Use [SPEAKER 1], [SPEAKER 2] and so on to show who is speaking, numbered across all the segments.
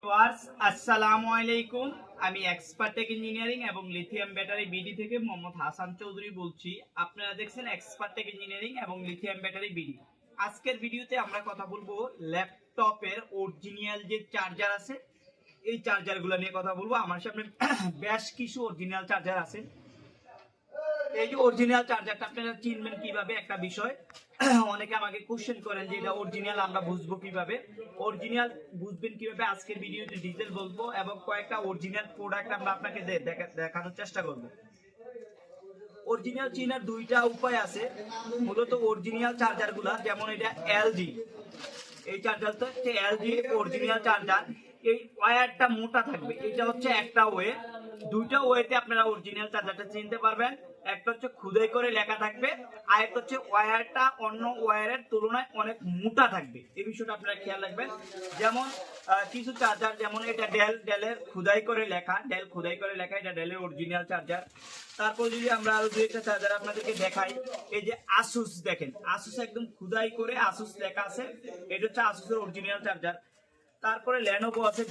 [SPEAKER 1] আসসালামু আলাইকুম। আমি এক্সপার্ট টেক ইঞ্জিনিয়ারিং এবং লিথিয়াম ব্যাটারি বিডি থেকে মোহাম্মদ হাসান চৌধুরী বলছি। আপনারা দেখছেন এক্সপার্ট টেক ইঞ্জিনিয়ারিং এবং লিথিয়াম ব্যাটারি বিডি। আজকের ভিডিওতে আমরা কথা বলবো ল্যাপটপের অরিজিনাল যে চার্জার আছে এই চার্জারগুলো নিয়ে কথা বলবো। আমার সামনে বেশ কিছু অরিজিনাল চার্জার আছে। এই যে অরিজিনাল চার্জারটা আপনারা চিনবেন কিভাবে একটা বিষয়। অনেকে আমাকে কোশ্চেন করেন যে এটা অরিজিনাল আমরা বুঝবো কিভাবে। অরিজিনাল বুঝবেন কিভাবে আজকের ভিডিওতে ডিটেইল বলবো এবং কয়েকটা অরিজিনাল প্রোডাক্ট আমরা আপনাকে দেখানোর চেষ্টা করব। অরিজিনাল চিনার দুইটা উপায় আছে। মূলত অরিজিনাল চার্জারগুলা যেমন এটা এলজি, এই চার্জারটা হচ্ছে এলজি অরিজিনাল চার্জার। এই ওয়্যারটা মোটা থাকবে, এটা হচ্ছে একটা ওয়ে। দুইটা ওয়েতে আপনারা অরিজিনাল চার্জারটা চিনতে পারবেন। একটা হচ্ছে খুদাই করে লেখা থাকবে, আর একটা হচ্ছে ওয়্যারটা অন্য ওয়্যারের তুলনায় অনেক মোটা থাকবে। এই বিষয়টা আপনারা খেয়াল রাখবেন। যেমন কিছু চার্জার, যেমন এটা ডেলের খুদাই করে লেখা, ডেল খুদাই করে লেখা, এটা ডেলের অরিজিনাল চার্জার। তারপর যদি আমরা আরো দুই একটা চার্জার আপনাদেরকে দেখাই, এই যে আসুস দেখেন, আসুস একদম খুদাই করে আসুস লেখা আছে, এটা হচ্ছে আসুসের অরিজিনাল চার্জার। তারপরে লেনোভো আছে,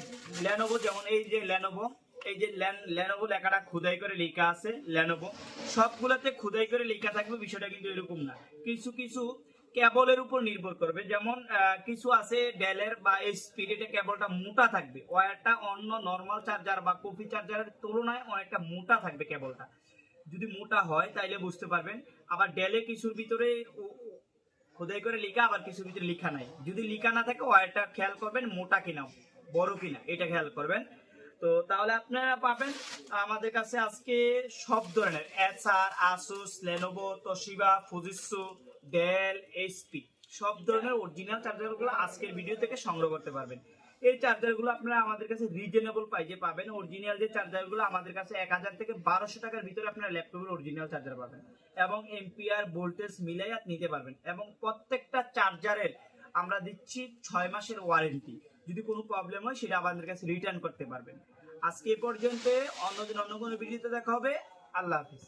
[SPEAKER 1] লেনোভো যেমন এই যে লেনোভো, এই যে লেনোভো লেখাটা খুদাই করে লেখা আছে লেনোভো। সবগুলোতে খুদাই করে লেখা থাকবে, বিষয়টা কিন্তু এরকম না। কিছু কিছু কেবলের উপর নির্ভর করবে। যেমন কিছু আছে ডেলের বা এইচপি, এটা কেবলটা মোটা থাকবে, ওয়্যারটা অন্য নরমাল চার্জার বা কপি চার্জারের তুলনায় অনেকটা মোটা থাকবে কেবলটা। যদি মোটা হয় তাইলে বুঝতে পারবেন। আবার ডেলে কিছুর ভিতরে খোদাই করে লেখা, আবার কিছু ভিতরে লেখা নাই। যদি লেখা না থাকে ওয়্যারটা খেয়াল করবেন মোটা কিনা বড় কিনা, এটা খেয়াল করবেন। তো তাহলে আপনারা পাবেন আমাদের কাছে আজকে সব ধরনের Acer, Asus, Lenovo, Toshiba, Fujitsu, Dell, HP সব ধরনের অরিজিনাল চার্জারগুলো আজকের ভিডিও থেকে সংগ্রহ করতে পারবেন। এই চার্জারগুলো আপনারা আমাদের কাছে রিজনেবল প্রাইসে পাবেন। অরিজিনাল যে চার্জারগুলো আমাদের কাছে 1000 থেকে 1200 টাকার ভিতরে আপনারা ল্যাপটপের অরিজিনাল চার্জার পাবেন এবং এম্পিয়ার ভোল্টেজ মিলাইয়া নিতে পারবেন। এবং প্রত্যেকটা চার্জারের আমরা দিচ্ছি 6 মাসের ওয়ারেন্টি। যদি কোনো প্রবলেম হয় সেটা আমাদের কাছে রিটার্ন করতে পারবেন। আজকে এ পর্যন্ত, অন্যদিন অন্য কোনো ভিডিওতে দেখা হবে। আল্লাহ হাফিজ।